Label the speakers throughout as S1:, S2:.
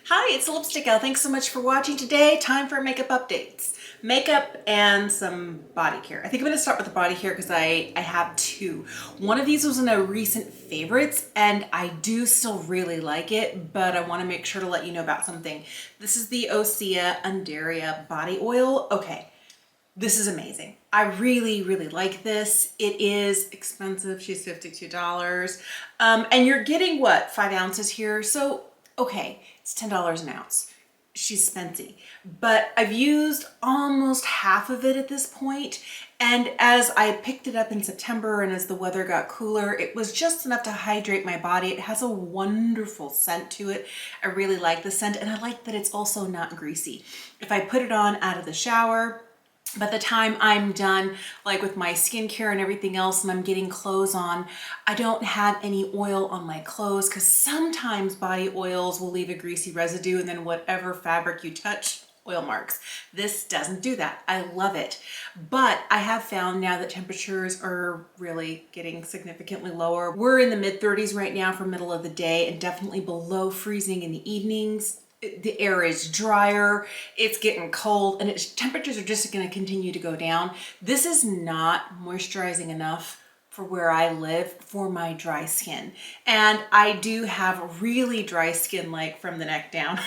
S1: Hi, it's the Lipstick Gal. Thanks so much for watching today. Time for makeup updates. Makeup and some body care. I think I'm going to start with the body care because I have two. One of these was in a recent favorites and I do still really like it, but I want to make sure to let you know about something. This is the Osea Undaria body oil. Okay, this is amazing. I really, really like this. It is expensive. She's $52. And you're getting what, 5 ounces here? So, okay, it's $10 an ounce. She's spency, but I've used almost half of it at this point. And as I picked it up in September and as the weather got cooler, it was just enough to hydrate my body. It has a wonderful scent to it. I really like the scent, and I like that it's also not greasy. If I put it on out of the shower, by the time I'm done, like with my skincare and everything else, and I'm getting clothes on, I don't have any oil on my clothes because sometimes body oils will leave a greasy residue and then whatever fabric you touch, oil marks. This doesn't do that. I love it. But I have found now that temperatures are really getting significantly lower. We're in the mid 30s right now for middle of the day and definitely below freezing in the evenings. The air is drier, it's getting cold, and temperatures are just going to continue to go down. This is not moisturizing enough for where I live for my dry skin. And I do have really dry skin, like from the neck down.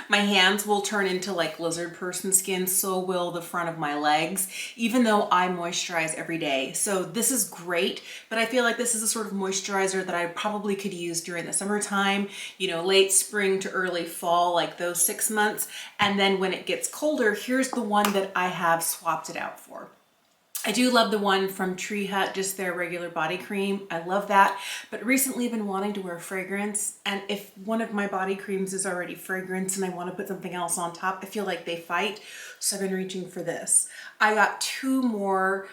S1: My hands will turn into like lizard person skin, so will the front of my legs, even though I moisturize every day. So this is great, but I feel like this is a sort of moisturizer that I probably could use during the summertime, you know, late spring to early fall, like those 6 months. And then when it gets colder, here's the one that I have swapped it out for. I do love the one from Tree Hut, just their regular body cream. I love that. But recently I've been wanting to wear fragrance. And if one of my body creams is already fragrance and I want to put something else on top, I feel like they fight. So I've been reaching for this. I got 2 more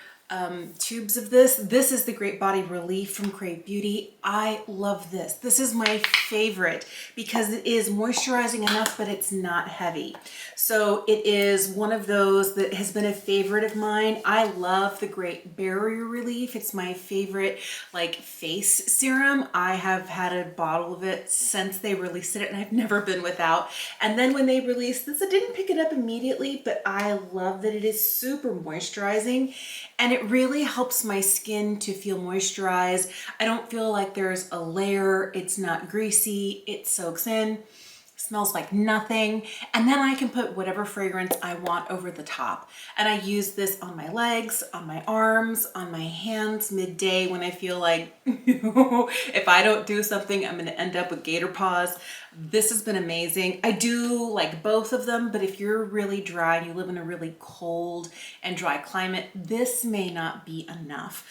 S1: tubes of this. This is the Great Body Relief from Crave Beauty. I love this. This is my favorite because it is moisturizing enough, but it's not heavy. So it is one of those that has been a favorite of mine. I love the Great Barrier Relief. It's my favorite like face serum. I have had a bottle of it since they released it and I've never been without. And then when they released this, I didn't pick it up immediately, but I love that it is super moisturizing and it really helps my skin to feel moisturized. I don't feel like there's a layer. It's not greasy. It soaks in. Smells like nothing. And then I can put whatever fragrance I want over the top. And I use this on my legs, on my arms, on my hands midday when I feel like if I don't do something, I'm gonna end up with gator paws. This has been amazing. I do like both of them, but if you're really dry and you live in a really cold and dry climate, this may not be enough,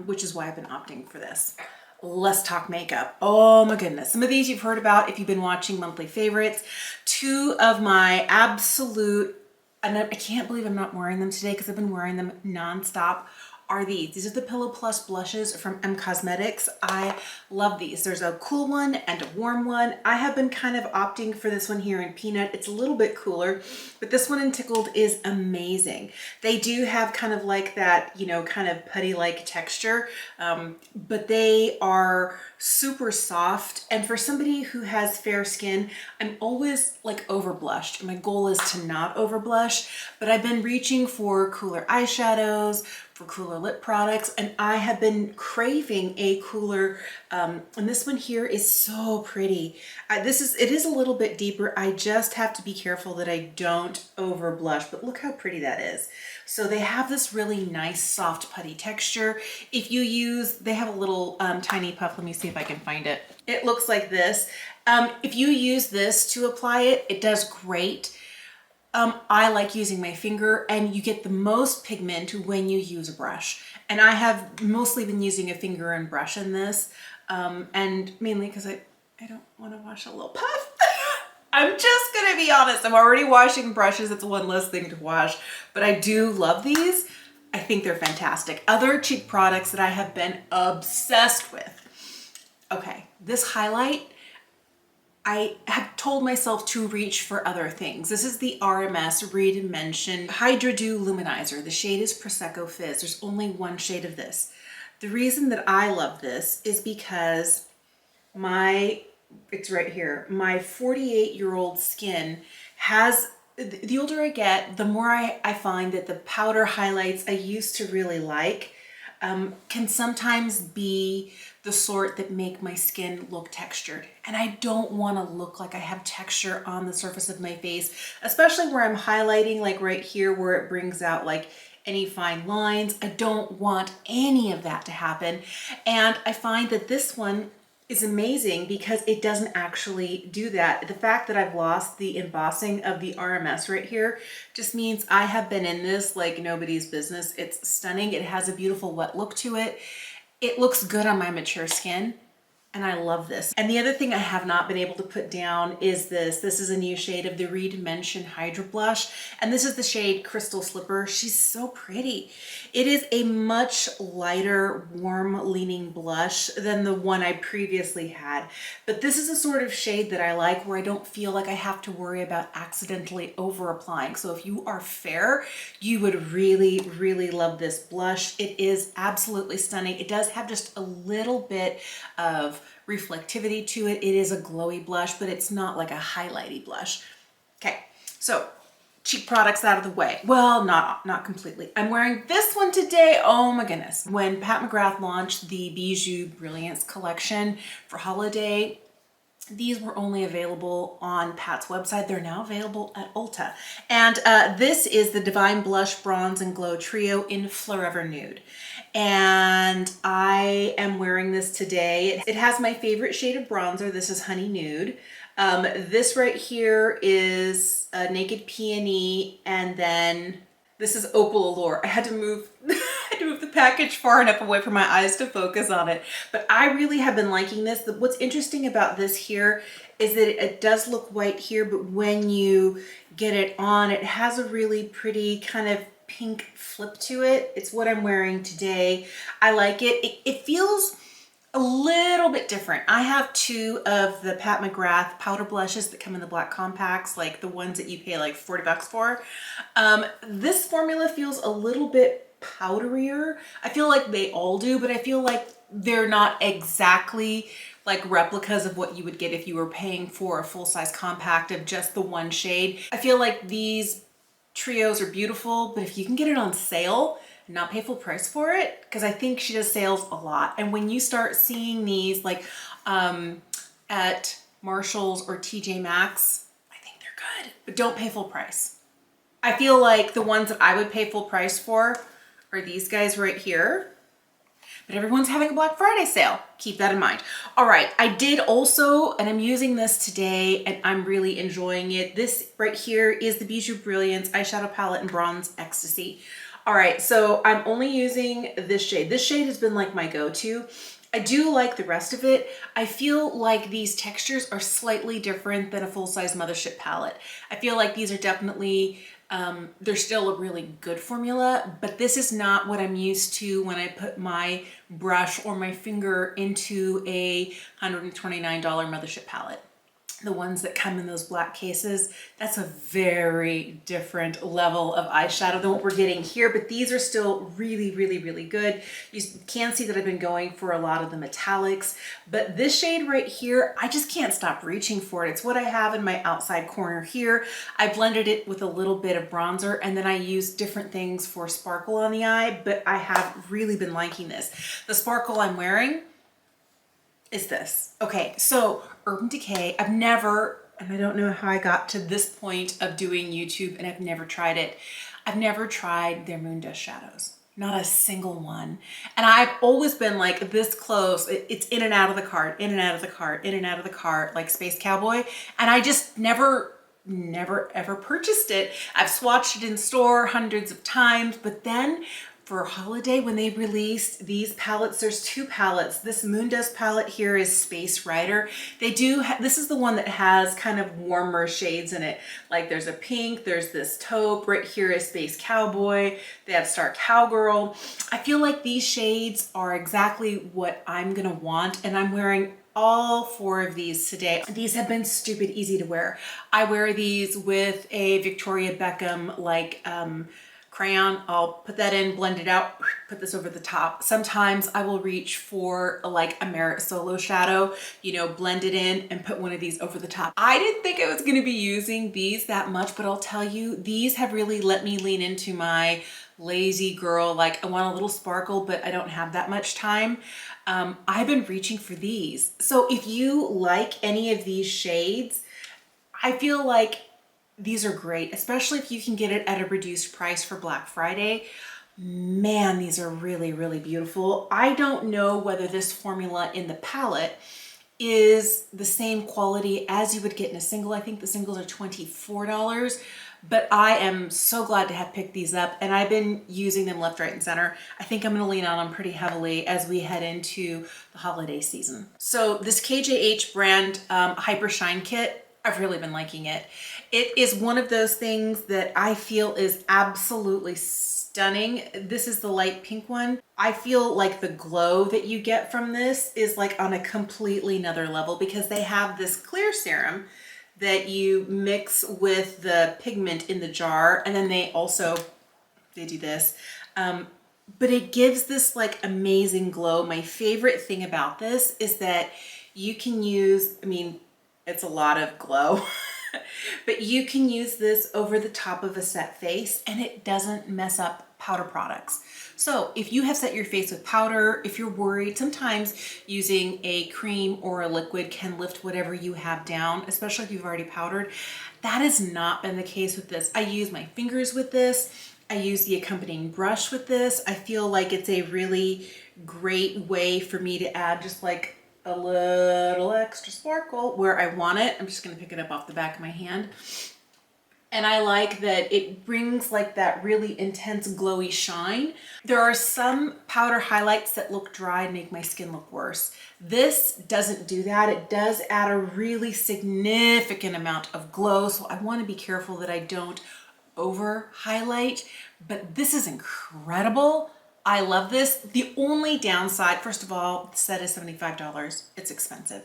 S1: which is why I've been opting for this. Let's talk makeup. Oh my goodness. Some of these you've heard about if you've been watching monthly favorites. 2 of my absolute, and I can't believe I'm not wearing them today because I've been wearing them nonstop, are these. These are the Pillow Plus blushes from M Cosmetics. I love these. There's a cool one and a warm one. I have been kind of opting for this one here in Peanut. It's a little bit cooler, but this one in Tickled is amazing. They do have kind of like that, you know, kind of putty-like texture, but they are super soft. And for somebody who has fair skin, I'm always like over blushed. My goal is to not over blush, but I've been reaching for cooler eyeshadows, for cooler lip products, and I have been craving a cooler, and this one here is so pretty. It is a little bit deeper. I just have to be careful that I don't over blush, but look how pretty that is. So they have this really nice soft putty texture. If you use, they have a little tiny puff. Let me see if I can find it. It looks like this. If you use this to apply it, it does great. I like using my finger, and you get the most pigment when you use a brush. And I have mostly been using a finger and brush in this, and mainly because I don't want to wash a little puff. I'm just gonna be honest, I'm already washing brushes. It's one less thing to wash, but I do love these. I think they're fantastic. Other cheek products that I have been obsessed with. Okay, this highlight, I have told myself to reach for other things. This is the RMS Redimension Hydra Dew Luminizer. The shade is Prosecco Fizz. There's only one shade of this. The reason that I love this is because my it's right here. My 48-year-old skin has, the older I get, the more I find that the powder highlights I used to really like can sometimes be the sort that make my skin look textured. And I don't want to look like I have texture on the surface of my face, especially where I'm highlighting, like right here where it brings out like any fine lines. I don't want any of that to happen. And I find that this one is amazing because it doesn't actually do that. The fact that I've lost the embossing of the RMS right here just means I have been in this like nobody's business. It's stunning. It has a beautiful wet look to it. It looks good on my mature skin. And I love this. And the other thing I have not been able to put down is this. This is a new shade of the Redimension Hydra Blush. And this is the shade Crystal Slipper. She's so pretty. It is a much lighter, warm leaning blush than the one I previously had. But this is a sort of shade that I like where I don't feel like I have to worry about accidentally over applying. So if you are fair, you would really, really love this blush. It is absolutely stunning. It does have just a little bit of reflectivity to it. It is a glowy blush, but it's not like a highlighty blush. Okay, so cheap products out of the way. Well, not completely. I'm wearing this one today. Oh my goodness. When Pat McGrath launched the Bijou Brilliance collection for holiday, these were only available on Pat's website. They're now available at Ulta. And this is the Divine Blush Bronze and Glow Trio in Forever Nude. And I am wearing this today. It has my favorite shade of bronzer. This is Honey Nude. This right here is Naked Peony, and then this is Opal Allure. I had to move the package far enough away from my eyes to focus on it. But I really have been liking this. What's interesting about this here is that it does look white here, but when you get it on, it has a really pretty kind of pink flip to it. It's what I'm wearing today. I like it. It feels a little bit different. I have two of the Pat McGrath powder blushes that come in the black compacts, like the ones that you pay like 40 bucks for. This formula feels a little bit powderier. I feel like they all do, but I feel like they're not exactly like replicas of what you would get if you were paying for a full-size compact of just the one shade. I feel like these trios are beautiful, but if you can get it on sale and not pay full price for it, because I think she does sales a lot. And when you start seeing these like at Marshall's or TJ Maxx, I think they're good, but don't pay full price. I feel like the ones that I would pay full price for are these guys right here. But everyone's having a Black Friday sale. Keep that in mind. All right, I did also, and I'm using this today and I'm really enjoying it. This right here is the Bijou Brilliance eyeshadow palette in Bronze Ecstasy. All right, so I'm only using this shade. This shade has been like my go-to. I do like the rest of it. I feel like these textures are slightly different than a full-size Mothership palette. I feel like these are definitely they're still a really good formula, but this is not what I'm used to when I put my brush or my finger into a $129 Mothership palette. The ones that come in those black cases, that's a very different level of eyeshadow than what we're getting here, but these are still really, really, really good. You can see that I've been going for a lot of the metallics, but this shade right here, I just can't stop reaching for it. It's what I have in my outside corner here. I blended it with a little bit of bronzer, and then I use different things for sparkle on the eye, but I have really been liking this. The sparkle I'm wearing is this. Okay, so Urban Decay, I've never, and I don't know how I got to this point of doing YouTube, and I've never tried it. I've never tried their Moon Dust shadows. Not a single one. And I've always been like this close. It's in and out of the cart, in and out of the cart, in and out of the cart, like Space Cowboy. And I just never ever purchased it. I've swatched it in store hundreds of times, but then for holiday, when they released these palettes, there's two palettes. This Moon Dust palette here is Space Rider. They do, this is the one that has kind of warmer shades in it. Like there's a pink, there's this taupe, right here is Space Cowboy. They have Star Cowgirl. I feel like these shades are exactly what I'm gonna want, and I'm wearing all four of these today. These have been stupid easy to wear. I wear these with a Victoria Beckham like crayon, I'll put that in, blend it out, put this over the top. Sometimes I will reach for like a Merit Solo shadow, you know, blend it in and put one of these over the top. I didn't think I was gonna be using these that much, but I'll tell you, these have really let me lean into my lazy girl, like I want a little sparkle, but I don't have that much time. I've been reaching for these. So if you like any of these shades, I feel like these are great, especially if you can get it at a reduced price for Black Friday. Man, these are really, really beautiful. I don't know whether this formula in the palette is the same quality as you would get in a single. I think the singles are $24, but I am so glad to have picked these up, and I've been using them left, right, and center. I think I'm gonna lean on them pretty heavily as we head into the holiday season. So this KJH brand Hyper Shine Kit, I've really been liking it. It is one of those things that I feel is absolutely stunning. This is the light pink one. I feel like the glow that you get from this is like on a completely another level, because they have this clear serum that you mix with the pigment in the jar, and then they do this. But it gives this like amazing glow. My favorite thing about this is that you can use, I mean, it's a lot of glow, but you can use this over the top of a set face and it doesn't mess up powder products. So if you have set your face with powder, if you're worried, sometimes using a cream or a liquid can lift whatever you have down, especially if you've already powdered. That has not been the case with this. I use my fingers with this. I use the accompanying brush with this. I feel like it's a really great way for me to add just like a little extra sparkle where I want it. I'm just gonna pick it up off the back of my hand. And I like that it brings like that really intense glowy shine. There are some powder highlights that look dry and make my skin look worse. This doesn't do that. It does add a really significant amount of glow. So I wanna be careful that I don't over highlight, but this is incredible. I love this. The only downside, first of all, the set is $75. It's expensive.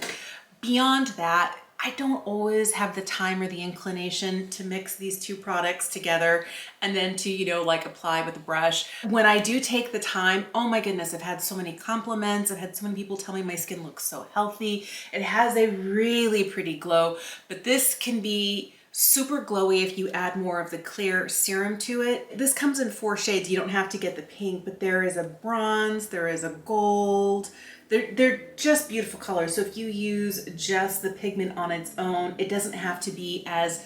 S1: Beyond that, I don't always have the time or the inclination to mix these two products together and then to, you know, like apply with a brush. When I do take the time, oh my goodness, I've had so many compliments. I've had so many people tell me my skin looks so healthy. It has a really pretty glow, but this can be super glowy if you add more of the clear serum to it. This comes in 4 shades. You don't have to get the pink, but there is a bronze, there is a gold. They're just beautiful colors. So if you use just the pigment on its own, it doesn't have to be as,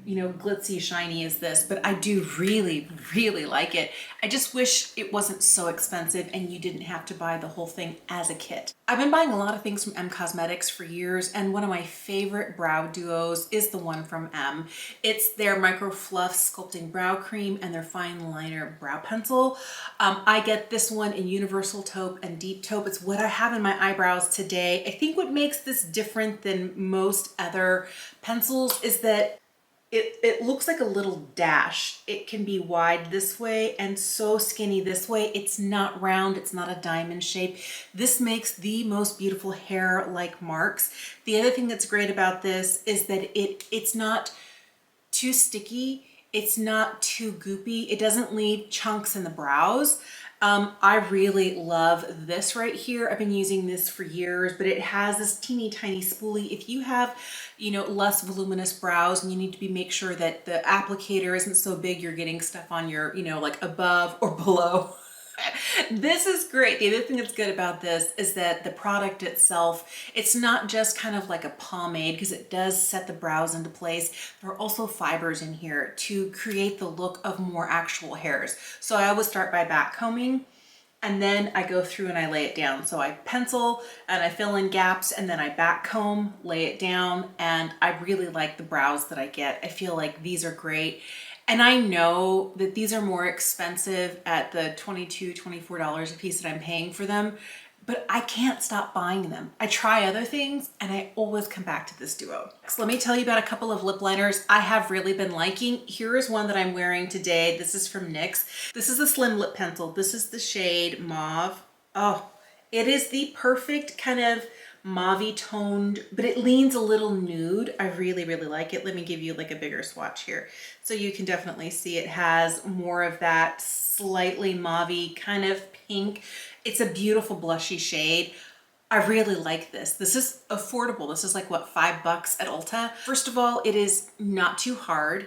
S1: you know, glitzy, shiny as this, but I do really, really like it. I just wish it wasn't so expensive and you didn't have to buy the whole thing as a kit. I've been buying a lot of things from M Cosmetics for years, and one of my favorite brow duos is the one from M. It's their Micro Fluff Sculpting Brow Cream and their Fine Liner Brow Pencil. I get this one in Universal Taupe and Deep Taupe. It's what I have in my eyebrows today. I think what makes this different than most other pencils is that it looks like a little dash. It can be wide this way and so skinny this way. It's not round, it's not a diamond shape. This makes the most beautiful hair-like marks. The other thing that's great about this is that it's not too sticky, it's not too goopy, it doesn't leave chunks in the brows. I really love this right here. I've been using this for years, but it has this teeny tiny spoolie. If you have, you know, less voluminous brows and you need to make sure that the applicator isn't so big you're getting stuff on your, you know, like above or below, this is great. The other thing that's good about this is that the product itself, it's not just kind of like a pomade, because it does set the brows into place. There are also fibers in here to create the look of more actual hairs. So I always start by back combing, and then I go through and I lay it down. So I pencil and I fill in gaps, and then I back comb, lay it down, and I really like the brows that I get. I feel like these are great. And I know that these are more expensive at the $22, $24 a piece that I'm paying for them, but I can't stop buying them. I try other things and I always come back to this duo. So let me tell you about a couple of lip liners I have really been liking. Here is one that I'm wearing today. This is from NYX. This is a slim lip pencil. This is the shade Mauve. Oh, it is the perfect kind of mauve toned, but it leans a little nude. I really, really like it. Let me give you like a bigger swatch here. So you can definitely see it has more of that slightly mauve kind of pink. It's a beautiful blushy shade. I really like this. This is affordable. This is like what, $5 at Ulta. First of all, it is not too hard.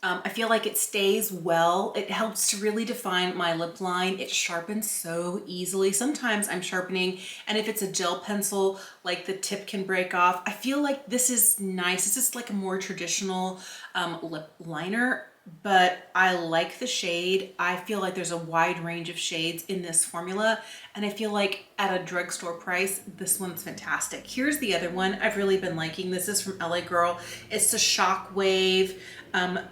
S1: I feel like it stays well. It helps to really define my lip line. It sharpens so easily. Sometimes I'm sharpening, and if it's a gel pencil, like the tip can break off. I feel like this is nice. This is like a more traditional lip liner, but I like the shade. I feel like there's a wide range of shades in this formula, and I feel like at a drugstore price, this one's fantastic. Here's the other one I've really been liking. This is from LA Girl. It's the Shockwave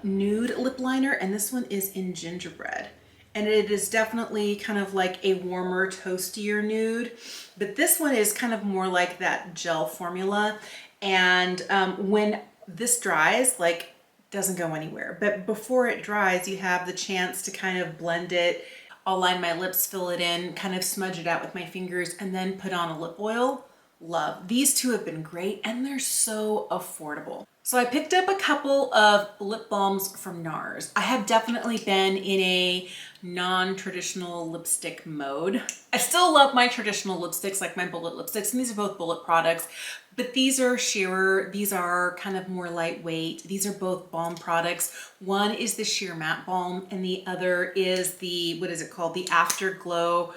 S1: nude lip liner, and this one is in gingerbread, and it is definitely kind of like a warmer, toastier nude, but this one is kind of more like that gel formula. And when this dries, like, doesn't go anywhere, but before it dries, you have the chance to kind of blend it. I'll line my lips, fill it in, kind of smudge it out with my fingers, and then put on a lip oil. Love. These two have been great, and they're so affordable. So I picked up a couple of lip balms from NARS. I have definitely been in a non-traditional lipstick mode. I still love my traditional lipsticks, like my Bullet lipsticks, and these are both Bullet products, but these are sheerer. These are kind of more lightweight. These are both balm products. One is the Sheer Matte Balm, and the other is the, what is it called? The Afterglow.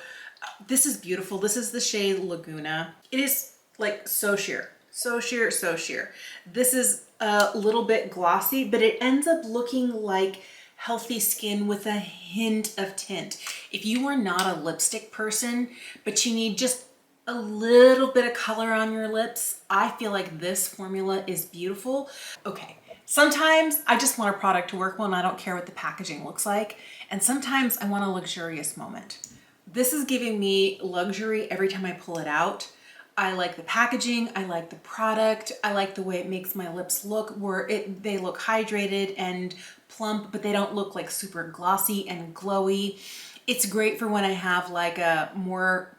S1: This is beautiful. This is the shade Laguna. It is like so sheer, so sheer, so sheer. This is a little bit glossy, but it ends up looking like healthy skin with a hint of tint. If you are not a lipstick person, but you need just a little bit of color on your lips, I feel like this formula is beautiful. Okay, sometimes I just want a product to work well and I don't care what the packaging looks like. And sometimes I want a luxurious moment. This is giving me luxury every time I pull it out. I like the packaging, I like the product, I like the way it makes my lips look, where they look hydrated and plump, but they don't look like super glossy and glowy. It's great for when I have like a more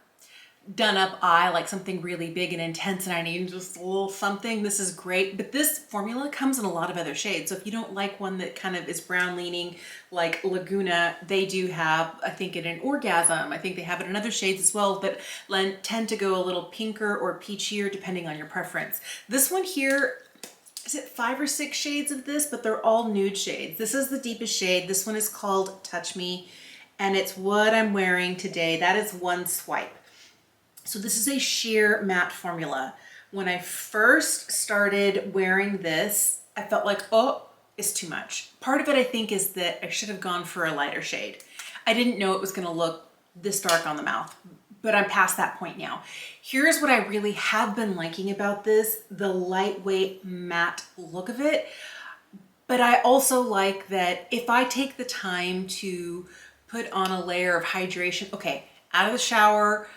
S1: done up eye, like something really big and intense and I need just a little something. This is great, but this formula comes in a lot of other shades. So if you don't like one that kind of is brown leaning like Laguna, they do have, I think, in an Orgasm. I think they have it in other shades as well, but tend to go a little pinker or peachier depending on your preference. This one here, is it 5 or 6 shades of this, but they're all nude shades. This is the deepest shade. This one is called Touch Me, and it's what I'm wearing today. That is one swipe. So this is a sheer matte formula. When I first started wearing this, I felt like, oh, it's too much. Part of it, I think, is that I should have gone for a lighter shade. I didn't know it was gonna look this dark on the mouth, but I'm past that point now. Here's what I really have been liking about this, the lightweight matte look of it. But I also like that if I take the time to put on a layer of hydration, okay, out of the shower,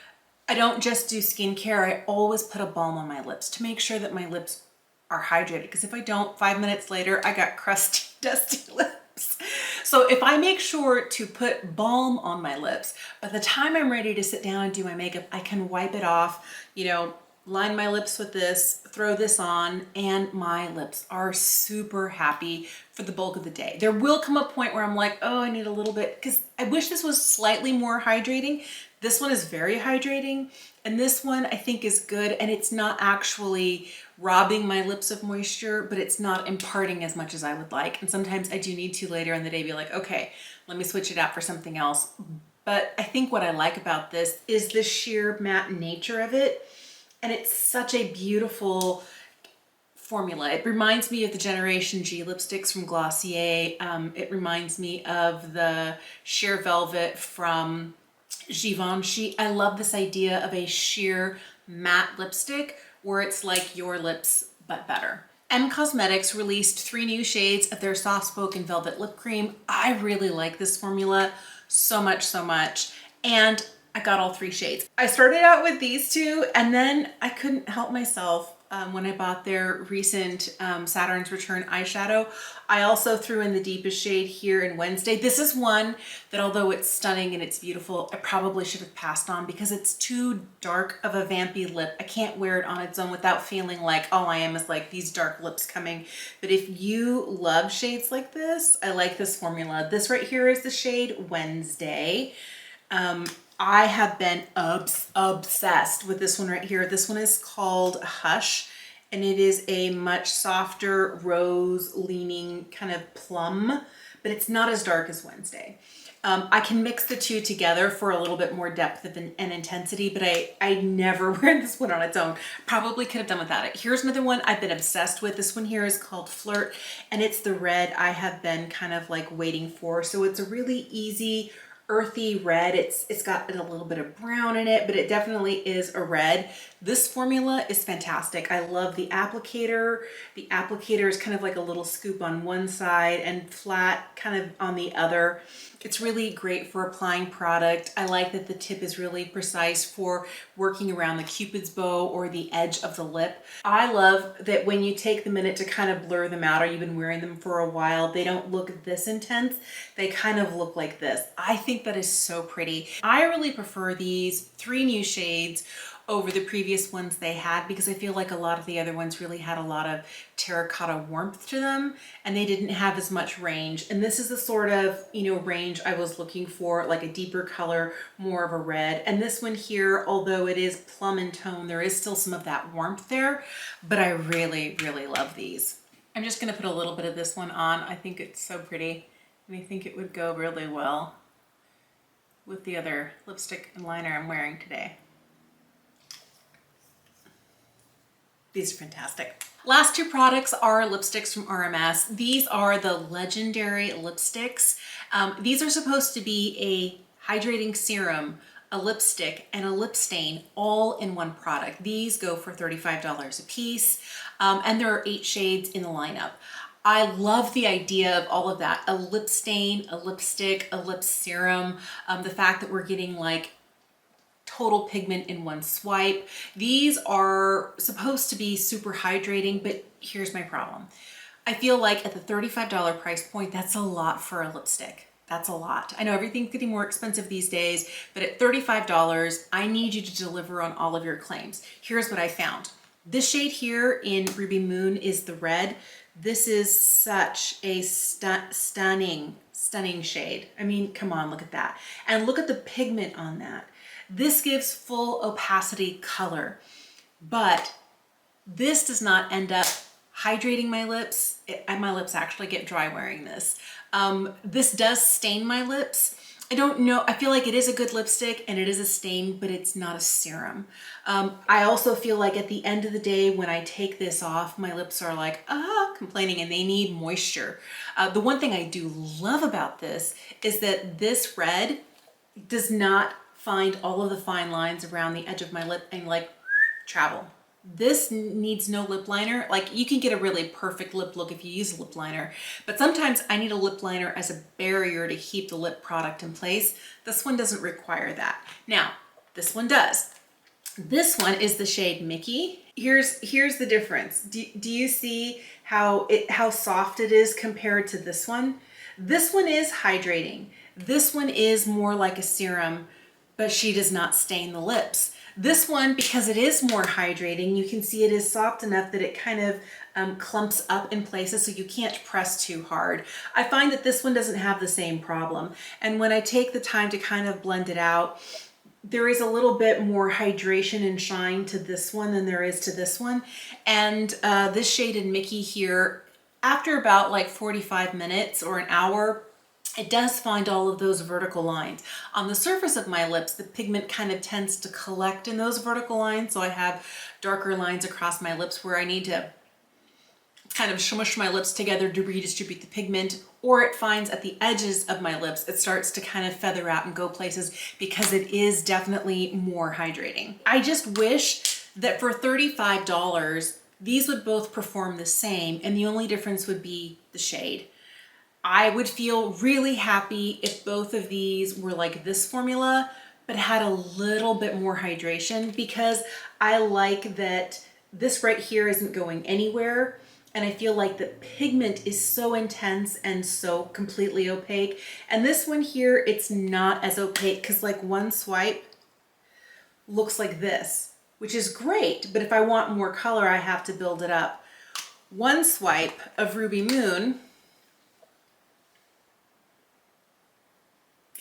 S1: I don't just do skincare, I always put a balm on my lips to make sure that my lips are hydrated, because if I don't, 5 minutes later, I got crusty, dusty lips. So if I make sure to put balm on my lips, by the time I'm ready to sit down and do my makeup, I can wipe it off, you know, line my lips with this, throw this on, and my lips are super happy for the bulk of the day. There will come a point where I'm like, oh, I need a little bit, because I wish this was slightly more hydrating. This one is very hydrating, and this one I think is good, and it's not actually robbing my lips of moisture, but it's not imparting as much as I would like. And sometimes I do need to later in the day be like, okay, let me switch it out for something else. But I think what I like about this is the sheer matte nature of it, and it's such a beautiful formula. It reminds me of the Generation G lipsticks from Glossier. It reminds me of the Sheer Velvet from Givenchy. I love this idea of a sheer matte lipstick where it's like your lips but better. M Cosmetics released 3 new shades of their Soft Spoken Velvet Lip Cream. I really like this formula so much, so much. And I got all 3 shades. I started out with these 2 and then I couldn't help myself. when I bought their recent Saturn's Return eyeshadow. I also threw in the deepest shade here in Wednesday. This is one that, although it's stunning and it's beautiful, I probably should have passed on because it's too dark of a vampy lip. I can't wear it on its own without feeling like all I am is like these dark lips coming. But if you love shades like this, I like this formula. This right here is the shade Wednesday. I have been obsessed with this one right here. This one is called Hush, and it is a much softer rose leaning kind of plum, but it's not as dark as Wednesday. I can mix the two together for a little bit more depth and intensity, but I never wear this one on its own. Probably could have done without it. Here's another one I've been obsessed with. This one here is called Flirt, and it's the red I have been kind of like waiting for. So it's a really easy, earthy red. It's got a little bit of brown in it, but it definitely is a red. This formula is fantastic. I love the applicator. The applicator is kind of like a little scoop on one side and flat kind of on the other. It's really great for applying product. I like that the tip is really precise for working around the Cupid's bow or the edge of the lip. I love that when you take the minute to kind of blur them out, or you've been wearing them for a while, they don't look this intense. They kind of look like this. I think that is so pretty. I really prefer these 3 new shades over the previous ones they had because I feel like a lot of the other ones really had a lot of terracotta warmth to them and they didn't have as much range. And this is the sort of, range I was looking for, like a deeper color, more of a red. And this one here, although it is plum in tone, there is still some of that warmth there, but I really, really love these. I'm just gonna put a little bit of this one on. I think it's so pretty and I think it would go really well with the other lipstick and liner I'm wearing today. These are fantastic. Last 2 products are lipsticks from RMS. These are the Legendary lipsticks. These are supposed to be a hydrating serum, a lipstick, and a lip stain all in one product. These go for $35 a piece, and there are 8 shades in the lineup. I love the idea of all of that. A lip stain, a lipstick, a lip serum, the fact that we're getting like total pigment in one swipe. These are supposed to be super hydrating, but here's my problem. I feel like at the $35 price point, that's a lot for a lipstick. That's a lot. I know everything's getting more expensive these days, but at $35, I need you to deliver on all of your claims. Here's what I found. This shade here in Ruby Moon is the red. This is such a stunning shade. I mean, come on, look at that. And look at the pigment on that. This gives full opacity color, but this does not end up hydrating my lips. My lips actually get dry wearing this. This does stain my lips. I don't know. I feel like it is a good lipstick and it is a stain, but it's not a serum. I also feel like at the end of the day, when I take this off, my lips are like, complaining and they need moisture. The one thing I do love about this is that this red does not find all of the fine lines around the edge of my lip and like travel. This needs no lip liner. Like you can get a really perfect lip look if you use a lip liner, but sometimes I need a lip liner as a barrier to keep the lip product in place. This one doesn't require that. Now, this one does. This one is the shade Mickey. Here's the difference. Do you see how soft it is compared to this one? This one is hydrating. This one is more like a serum, but she does not stain the lips. This one, because it is more hydrating, you can see it is soft enough that it kind of clumps up in places so you can't press too hard. I find that this one doesn't have the same problem. And when I take the time to kind of blend it out, there is a little bit more hydration and shine to this one than there is to this one. And this shade in Mickey here, after about like 45 minutes or an hour, it does find all of those vertical lines. On the surface of my lips, the pigment kind of tends to collect in those vertical lines, so I have darker lines across my lips where I need to kind of smush my lips together to redistribute the pigment, or it finds at the edges of my lips, it starts to kind of feather out and go places because it is definitely more hydrating. I just wish that for $35, these would both perform the same, and the only difference would be the shade. I would feel really happy if both of these were like this formula, but had a little bit more hydration, because I like that This right here isn't going anywhere. And I feel like the pigment is so intense and so completely opaque. And this one here, it's not as opaque because like one swipe looks like this, which is great. But if I want more color, I have to build it up. One swipe of Ruby Moon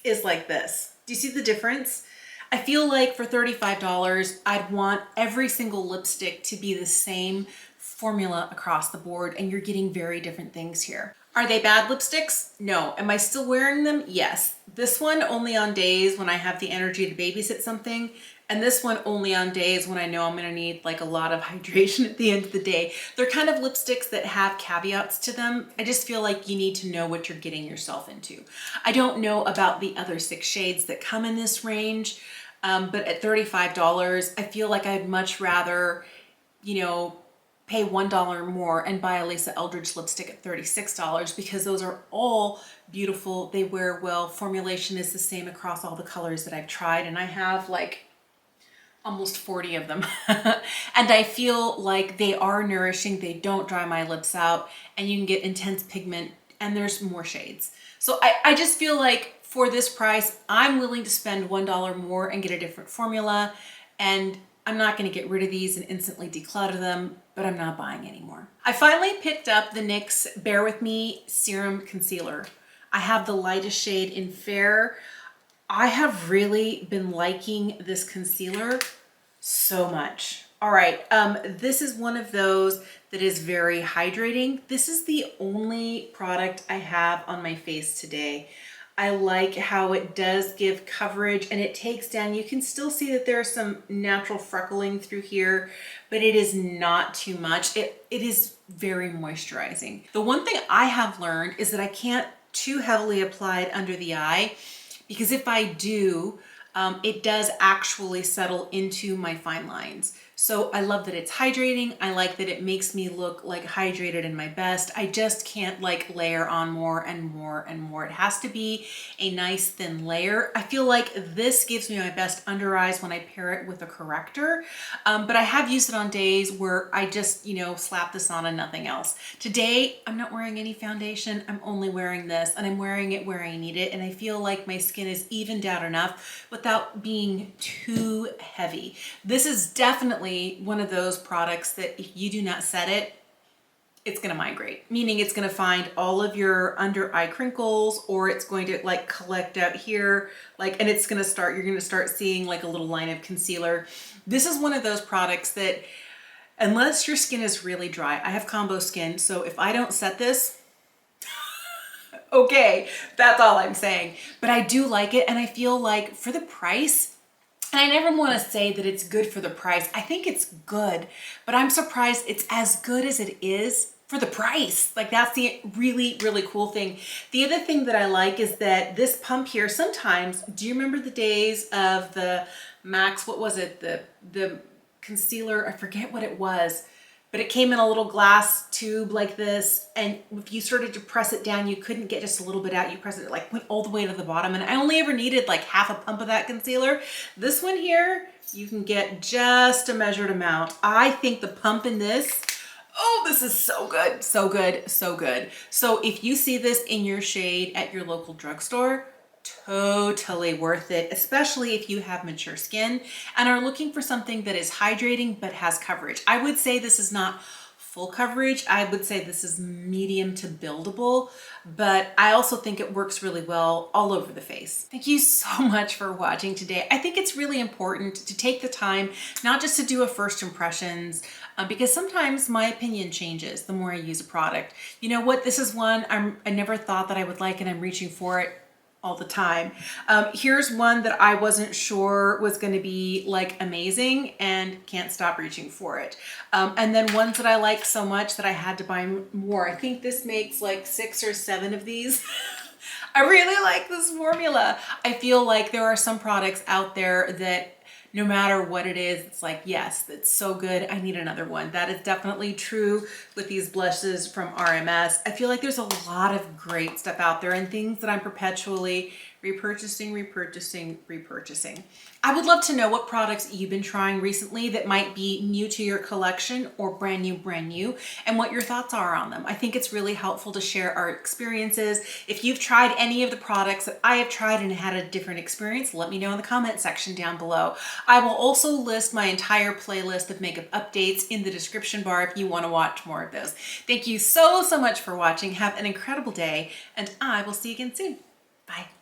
S1: is like this. Do you see the difference? I feel like for $35, I'd want every single lipstick to be the same formula across the board, and you're getting very different things here. Are they bad lipsticks? No. Am I still wearing them? Yes. This one only on days when I have the energy to babysit something, and this one only on days when I know I'm gonna need like a lot of hydration at the end of the day. They're kind of lipsticks that have caveats to them. I just feel like you need to know what you're getting yourself into. I don't know about the other 6 shades that come in this range, but at $35, I feel like I'd much rather, you know, pay $1 more and buy a Lisa Eldridge lipstick at $36 because those are all beautiful. They wear well. Formulation is the same across all the colors that I've tried, and I have like almost 40 of them. And I feel like they are nourishing. They don't dry my lips out, and you can get intense pigment, and there's more shades. So I just feel like for this price, I'm willing to spend $1 more and get a different formula. And I'm not going to get rid of these and instantly declutter them, but I'm not buying anymore. I finally picked up the NYX Bear With Me Serum Concealer. I have the lightest shade in Fair. I have really been liking this concealer so much. All right, this is one of those that is very hydrating. This is the only product I have on my face today. I like how it does give coverage and it takes down. You can still see that there's some natural freckling through here, but it is not too much. It is very moisturizing. The one thing I have learned is that I can't too heavily apply it under the eye, because if I do, it does actually settle into my fine lines. So I love that it's hydrating. I like that it makes me look like hydrated in my best. I just can't like layer on more and more and more. It has to be a nice thin layer. I feel like this gives me my best under eyes when I pair it with a corrector. But I have used it on days where I just, you know, slap this on and nothing else. Today, I'm not wearing any foundation. I'm only wearing this, and I'm wearing it where I need it. And I feel like my skin is evened out enough without being too heavy. This is definitely one of those products that if you do not set it, it's going to migrate, meaning it's going to find all of your under eye crinkles, or it's going to like collect out here, like, and it's going to start, you're going to start seeing like a little line of concealer. This is one of those products that unless your skin is really dry, I have combo skin, so if I don't set this, okay, that's all I'm saying. But I do like it, and I feel like for the price, and I never want to say that it's good for the price. I think it's good, but I'm surprised it's as good as it is for the price. Like, that's the really, really cool thing. The other thing that I like is that this pump here, sometimes, do you remember the days of the Max, what was it? The concealer, I forget what it was, but it came in a little glass tube like this, and if you started to press it down, you couldn't get just a little bit out. You press it, like went all the way to the bottom, and I only ever needed like half a pump of that concealer. This one here, you can get just a measured amount. I think the pump in this, oh, this is so good, so good, so good. So if you see this in your shade at your local drugstore, totally worth it, especially if you have mature skin and are looking for something that is hydrating but has coverage. I would say this is not full coverage. I would say this is medium to buildable, but I also think it works really well all over the face. Thank you so much for watching today. I think it's really important to take the time, not just to do a first impressions, because sometimes my opinion changes the more I use a product. You know what? This is one I never thought that I would like, and I'm reaching for it all the time. Here's one that I wasn't sure was going to be like amazing and can't stop reaching for it. And then ones that I like so much that I had to buy more. I think this makes like 6 or 7 of these. I really like this formula. I feel like there are some products out there that no matter what it is, it's like, yes, it's so good, I need another one. That is definitely true with these blushes from RMS. I feel like there's a lot of great stuff out there and things that I'm perpetually repurchasing, repurchasing, repurchasing. I would love to know what products you've been trying recently that might be new to your collection or brand new, and what your thoughts are on them. I think it's really helpful to share our experiences. If you've tried any of the products that I have tried and had a different experience, let me know in the comment section down below. I will also list my entire playlist of makeup updates in the description bar if you want to watch more of those. Thank you so much for watching. Have an incredible day, and I will see you again soon. Bye.